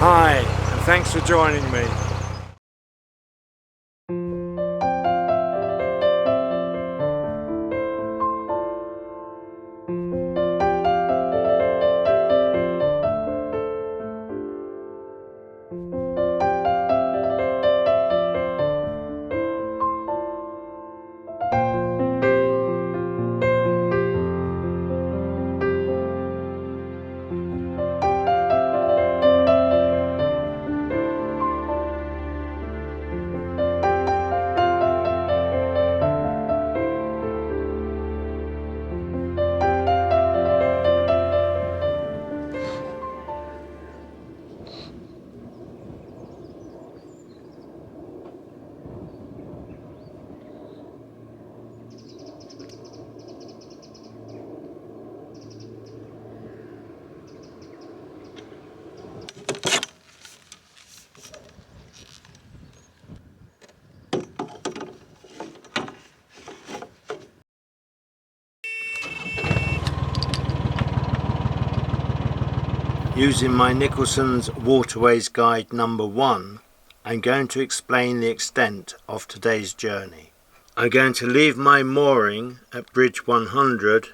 Hi, and thanks for joining me. Using my Nicholson's Waterways Guide number 1, I'm going to explain the extent of today's journey. I'm going to leave my mooring at Bridge 100,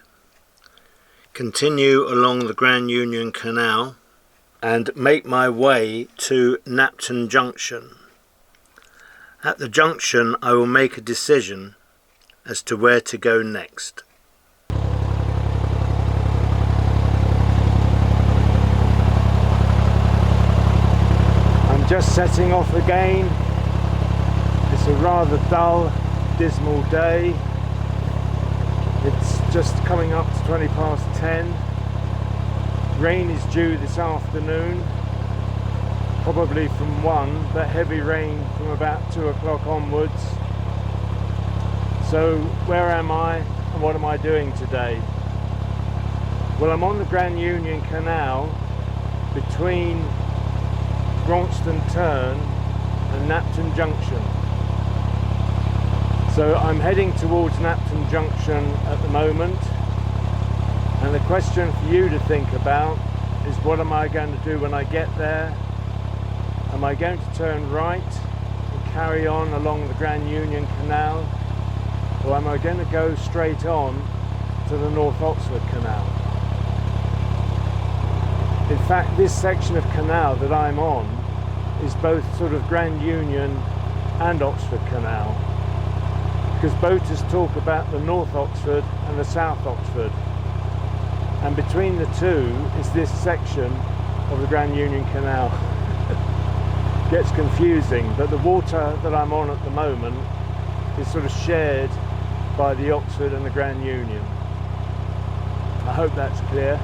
continue along the Grand Union Canal and make my way to Napton Junction. At the junction I will make a decision as to where to go next. Just setting off again. It's a rather dull, dismal day. It's just coming up to 20 past 10. Rain is due this afternoon, probably from 1, but heavy rain from about 2 o'clock onwards. So where am I and what am I doing today? Well, I'm on the Grand Union Canal between Braunston Turn and Napton Junction. So I'm heading towards Napton Junction at the moment, and the question for you to think about is, what am I going to do when I get there? Am I going to turn right and carry on along the Grand Union Canal, or am I going to go straight on to the North Oxford Canal? In fact, this section of canal that I'm on is both sort of Grand Union and Oxford Canal, because boaters talk about the North Oxford and the South Oxford, and between the two is this section of the Grand Union Canal. Gets confusing, but the water that I'm on at the moment is sort of shared by the Oxford and the Grand Union. I hope that's clear.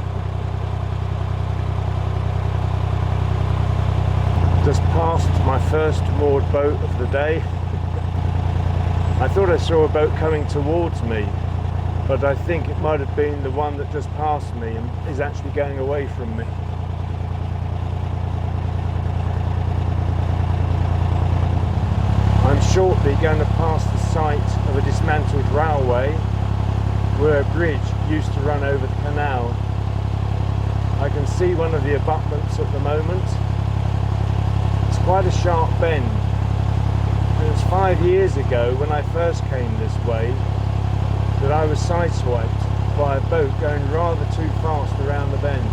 Just passed my first moored boat of the day. I thought I saw a boat coming towards me, but I think it might have been the one that just passed me and is actually going away from me. I'm shortly going to pass the site of a dismantled railway where a bridge used to run over the canal. I can see one of the abutments at the moment. Quite a sharp bend. It was 5 years ago when I first came this way that I was sideswiped by a boat going rather too fast around the bend.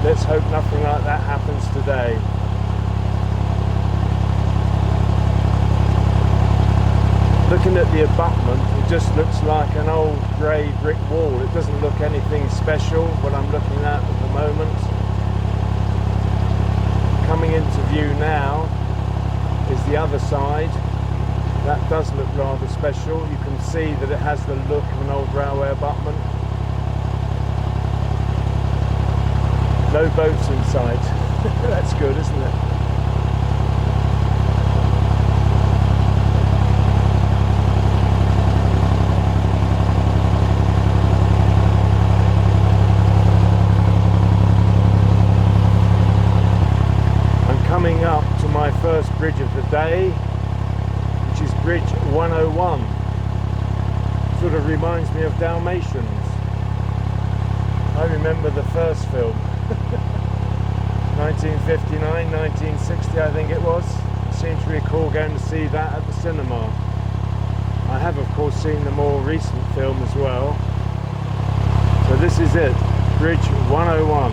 Let's hope nothing like that happens today. Looking at the abutment, it just looks like an old grey brick wall. It doesn't look anything special, what I'm looking at the moment. Coming into view now is the other side. That does look rather special. You can see that it has the look of an old railway abutment. No boats in sight. That's good, isn't it? Coming up to my first bridge of the day, which is Bridge 101. Sort of reminds me of Dalmatians. I remember the first film. 1959, 1960 I think it was. I seem to recall going to see that at the cinema. I have of course seen the more recent film as well. So this is it, Bridge 101.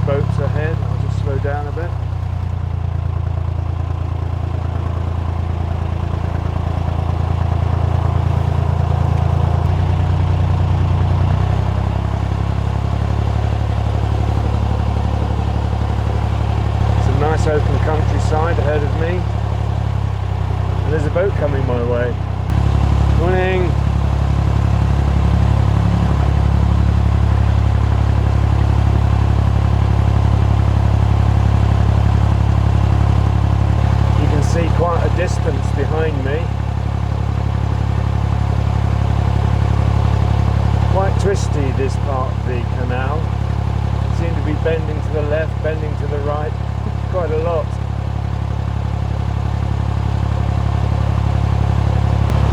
Boats ahead, I'll just slow down a bit. It's a nice open countryside ahead of me, and there's a boat coming my way. Morning! Quite a distance behind me. Quite twisty, this part of the canal. It seems to be bending to the left, bending to the right, quite a lot.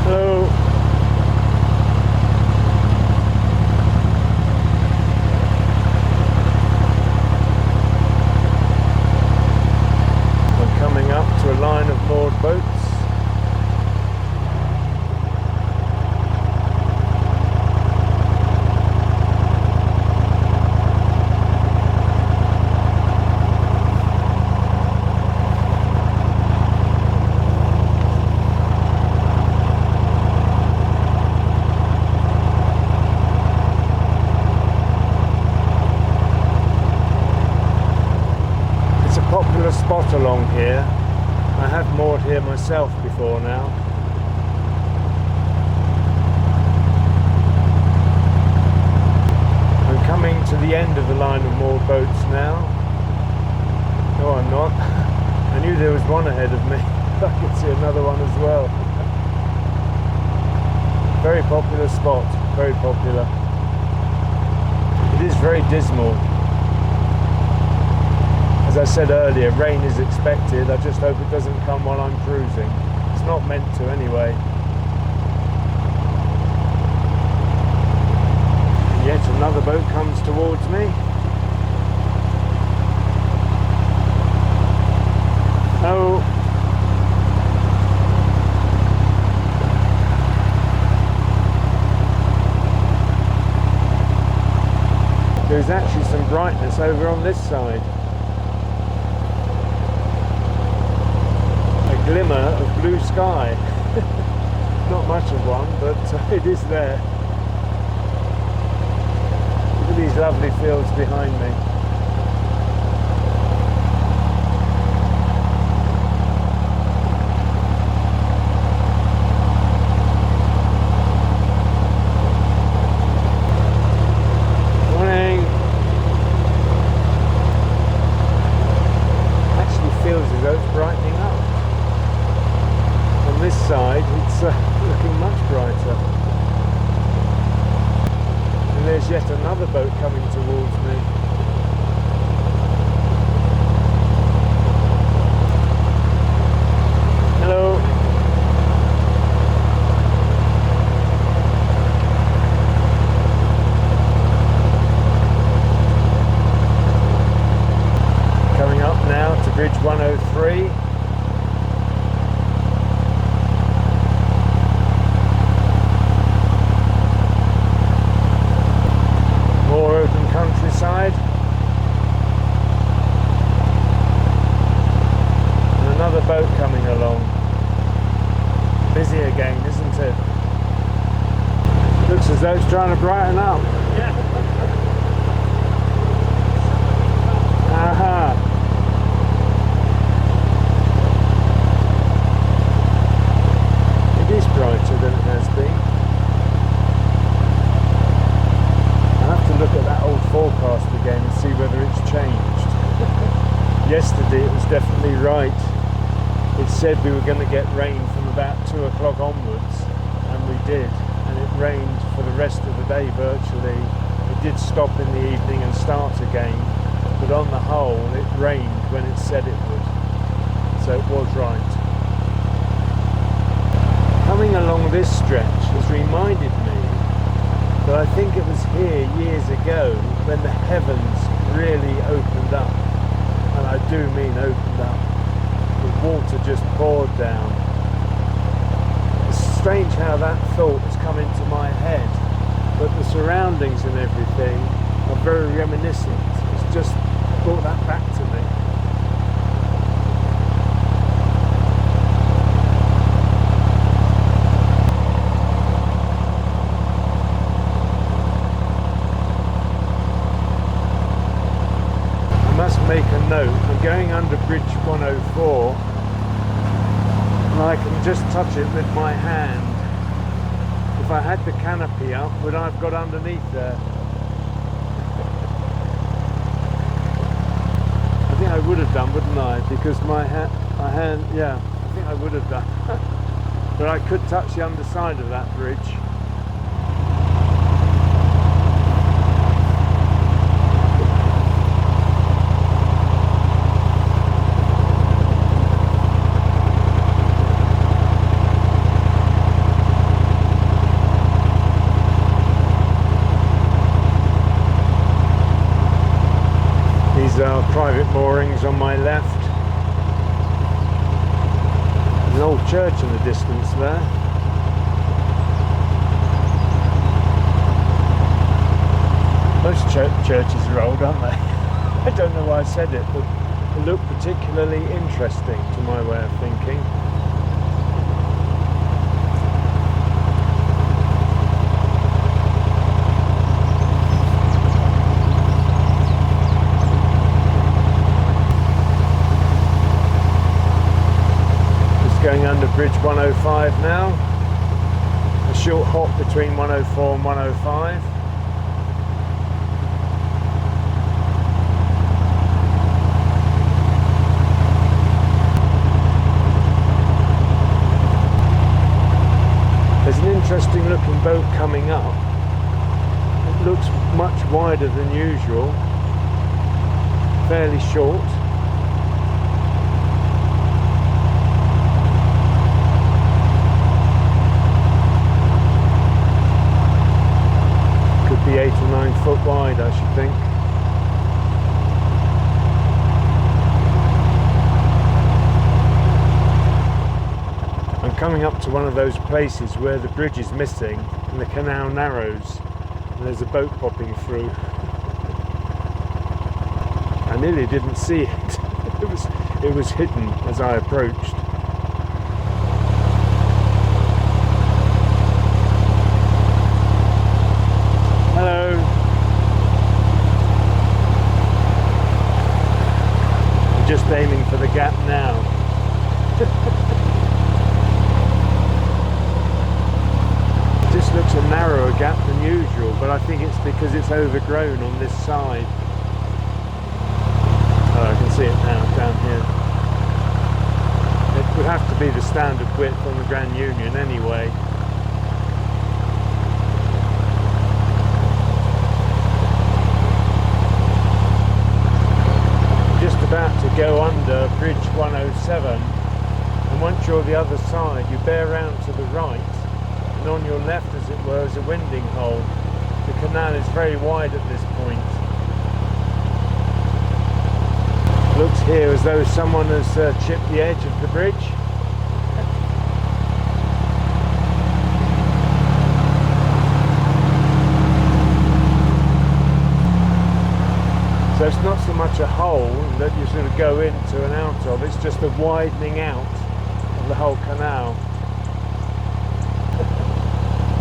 So to a line of moored boats. It's a popular spot along here. I have moored here myself before now. I'm coming to the end of the line of moored boats now. No, I'm not. I knew there was one ahead of me. I could see another one as well. Very popular spot, very popular. It is very dismal. As I said earlier, rain is expected. I just hope it doesn't come while I'm cruising. It's not meant to anyway. Yet another boat comes towards me. Oh. There's actually some brightness over on this side. Glimmer of blue sky. Not much of one, but it is there. Look at these lovely fields behind me. Morning. Actually feels as though it's brightening up. On this side it's looking much brighter, and there's yet another boat coming towards me. Hello. Coming up now to Bridge 103. Countryside, and another boat coming along. Busy again, isn't it? Looks as though it's trying to brighten up. Yeah. Aha. It is brighter than it has been. Look at that old forecast again and see whether it's changed. Yesterday it was definitely right. It said we were going to get rain from about 2 o'clock onwards, and we did, and it rained for the rest of the day virtually. It did stop in the evening and start again, but on the whole it rained when it said it would, so it was right. Coming along this stretch has reminded me that I think it was here years ago when the heavens really opened up, and I do mean opened up. The water just poured down. It's strange how that thought has come into my head, but the surroundings and everything are very reminiscent. It's just brought that back to me. I must make a note. I'm going under Bridge 104 and I can just touch it with my hand. If I had the canopy up, would I have got underneath there? I think I would have done, wouldn't I? Because my hand, yeah, I think I would have done. But I could touch the underside of that bridge. Our private moorings on my left. There's an old church in the distance there. Most churches are old, aren't they? I don't know why I said it, but they look particularly interesting to my way of thinking. Going under Bridge 105 now, a short hop between 104 and 105. There's an interesting looking boat coming up. It looks much wider than usual, fairly short. Be 8 or 9 foot wide, I should think. I'm coming up to one of those places where the bridge is missing and the canal narrows and there's a boat popping through. I nearly didn't see it. It was hidden as I approached. Just aiming for the gap now. This looks a narrower gap than usual, but I think it's because it's overgrown on this side. Oh, I can see it now down here. It would have to be the standard width on the Grand Union anyway. About to go under Bridge 107, and once you're the other side you bear round to the right, and on your left, as it were, is a winding hole. The canal is very wide at this point. Looks here as though someone has chipped the edge of the bridge. So it's not so much a hole that you sort of go into and out of, it's just a widening out of the whole canal.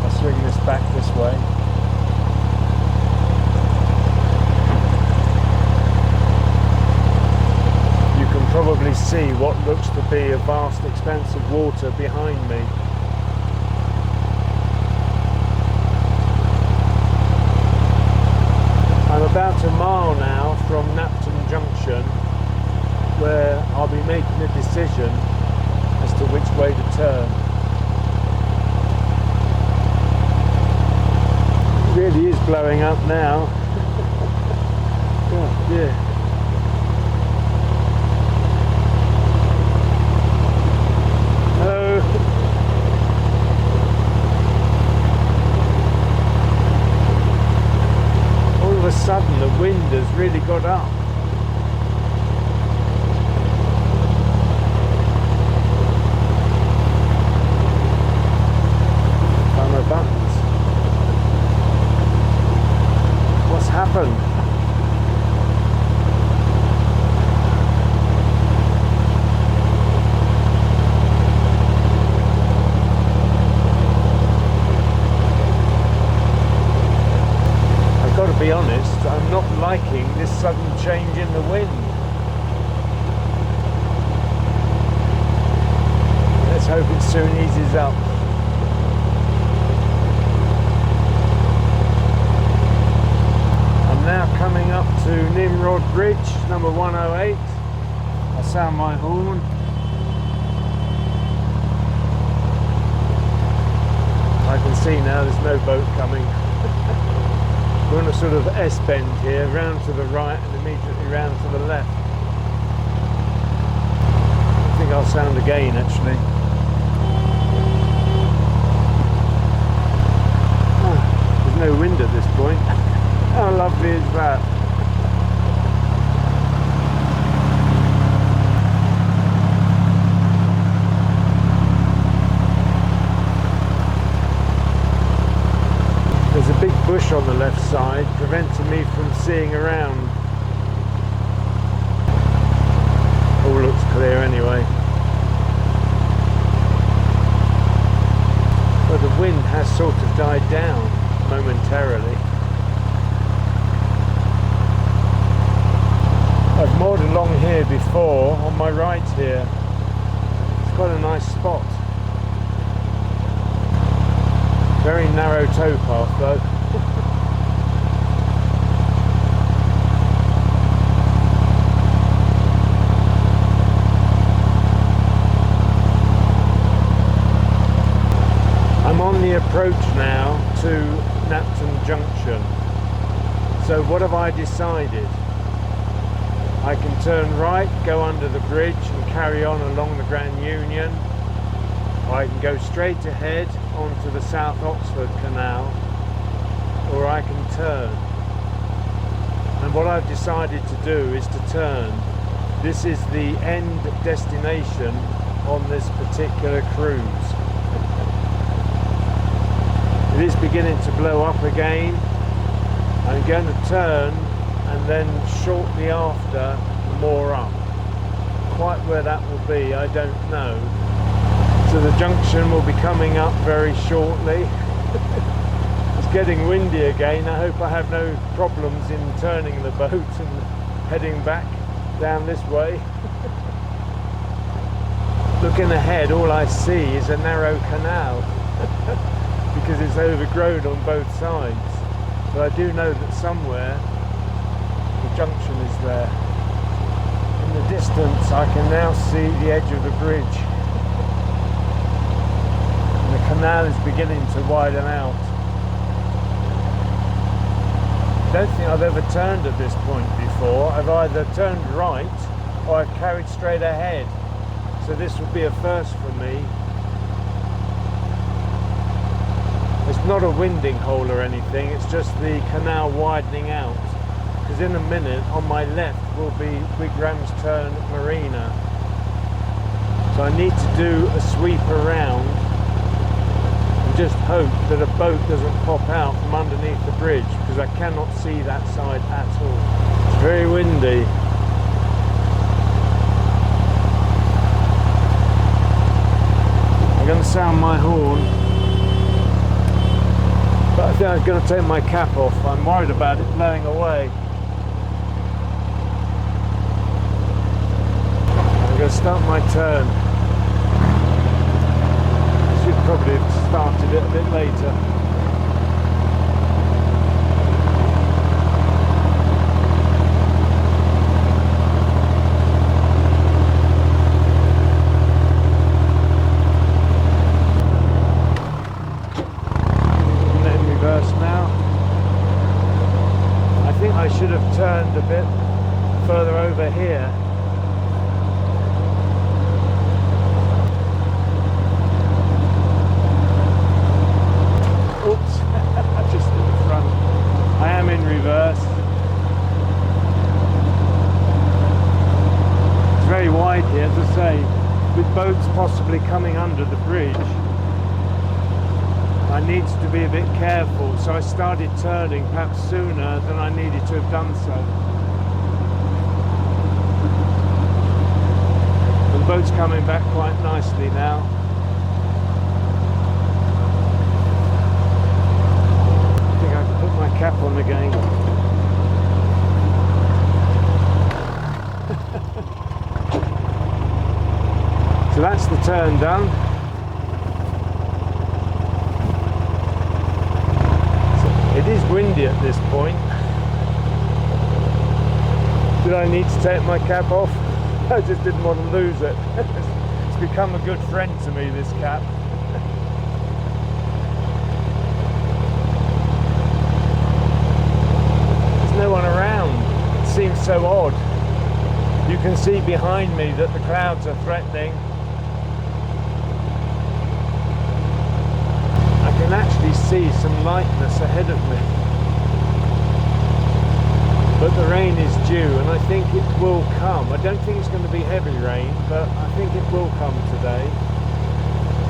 I'll swing this back this way. You can probably see what looks to be a vast expanse of water behind me. I'm about a mile now from Napton Junction, where I'll be making a decision as to which way to turn. Really is blowing up now. Oh dear. Oh. All of a sudden the wind has really got up. Found my buttons. What's happened? I've got to be honest, I'm not liking this sudden change in the wind. Let's hope it soon eases up. Now coming up to Nimrod Bridge, number 108. I'll sound my horn. I can see now there's no boat coming. We're on a sort of S-bend here, round to the right and immediately round to the left. I think I'll sound again actually. Oh, there's no wind at this point. How lovely is that? There's a big bush on the left side preventing me from seeing around. All looks clear anyway. But the wind has sort of died down momentarily. I've moored along here before, on my right here. It's quite a nice spot. Very narrow towpath though. I'm on the approach now to Napton Junction. So what have I decided? I can turn right, go under the bridge and carry on along the Grand Union. Or I can go straight ahead onto the South Oxford Canal, or I can turn. And what I've decided to do is to turn. This is the end destination on this particular cruise. It is beginning to blow up again. I'm going to turn and then shortly after moor up. Quite where that will be, I don't know. So the junction will be coming up very shortly. It's getting windy again. I hope I have no problems in turning the boat and heading back down this way. Looking ahead, all I see is a narrow canal because it's overgrown on both sides. But I do know that somewhere the junction is there. In the distance I can now see the edge of the bridge. And the canal is beginning to widen out. I don't think I've ever turned at this point before. I've either turned right or I've carried straight ahead. So this will be a first for me. It's not a winding hole or anything, it's just the canal widening out. Because in a minute on my left will be Big Ram's Turn Marina. So I need to do a sweep around and just hope that a boat doesn't pop out from underneath the bridge, because I cannot see that side at all. It's very windy. I'm going to sound my horn, but I think I'm going to take my cap off. I'm worried about it blowing away. I'm going to start my turn. I should probably have started it a bit later. Now with boats possibly coming under the bridge, I needed to be a bit careful, so I started turning perhaps sooner than I needed to have done so. And the boat's coming back quite nicely now. I think I can put my cap on again. So that's the turn done. It is windy at this point. Did I need to take my cap off? I just didn't want to lose it. It's become a good friend to me, this cap. There's no one around. It seems so odd. You can see behind me that the clouds are threatening. I can actually see some lightness ahead of me. But the rain is due, and I think it will come. I don't think it's going to be heavy rain, but I think it will come today.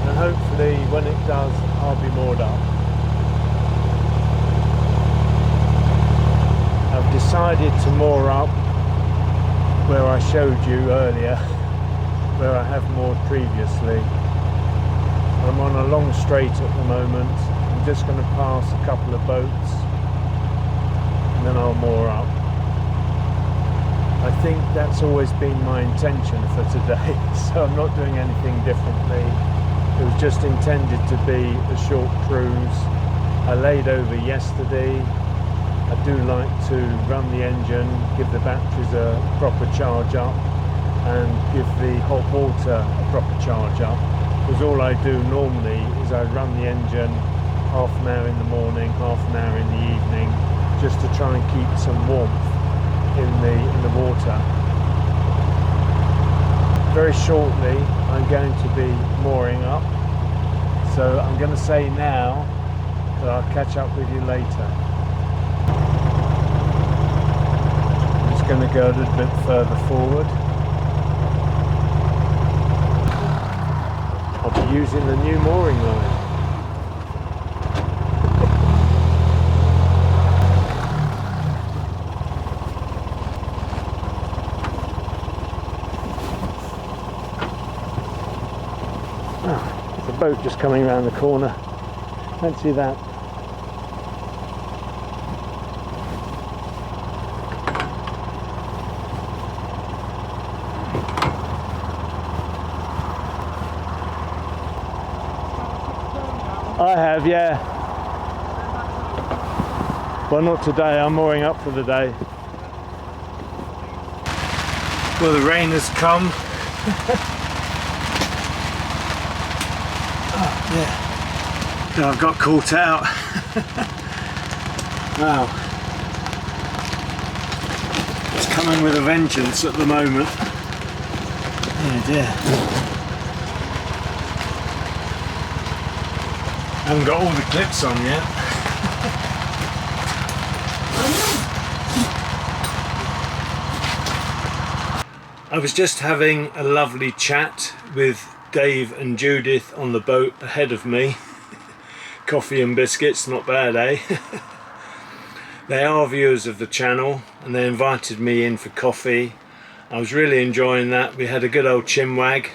And hopefully when it does, I'll be moored up. I've decided to moor up where I showed you earlier, where I have moored previously. I'm on a long straight at the moment. I'm just going to pass a couple of boats and then I'll moor up. I think that's always been my intention for today, so I'm not doing anything differently. It was just intended to be a short cruise. I laid over yesterday. I do like to run the engine, give the batteries a proper charge up and give the hot water a proper charge up. Because all I do normally is I run the engine half an hour in the morning, half an hour in the evening, just to try and keep some warmth in the water. Very shortly I'm going to be mooring up, so I'm going to say now that I'll catch up with you later. I'm just going to go a little bit further forward. I'll be using the new mooring line. There's a boat just coming around the corner. Fancy that. I have, yeah. Well, not today. I'm mooring up for the day. Well, the rain has come. Yeah, so I've got caught out. Wow, it's coming with a vengeance at the moment. Oh dear. I haven't got all the clips on yet. I was just having a lovely chat with Dave and Judith on the boat ahead of me. Coffee and biscuits, not bad, eh? They are viewers of the channel and they invited me in for coffee. I was really enjoying that. We had a good old chinwag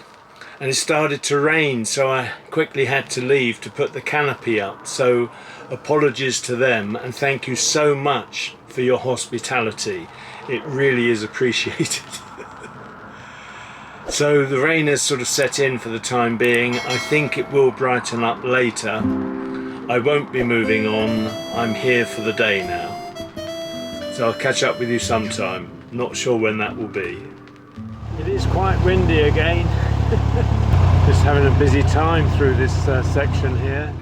and it started to rain, so I quickly had to leave to put the canopy up. So apologies to them and thank you so much for your hospitality. It really is appreciated. So the rain has sort of set in for the time being. I think it will brighten up later. I won't be moving on. I'm here for the day now. So I'll catch up with you sometime. Not sure when that will be. It is quite windy again. Just having a busy time through this section here.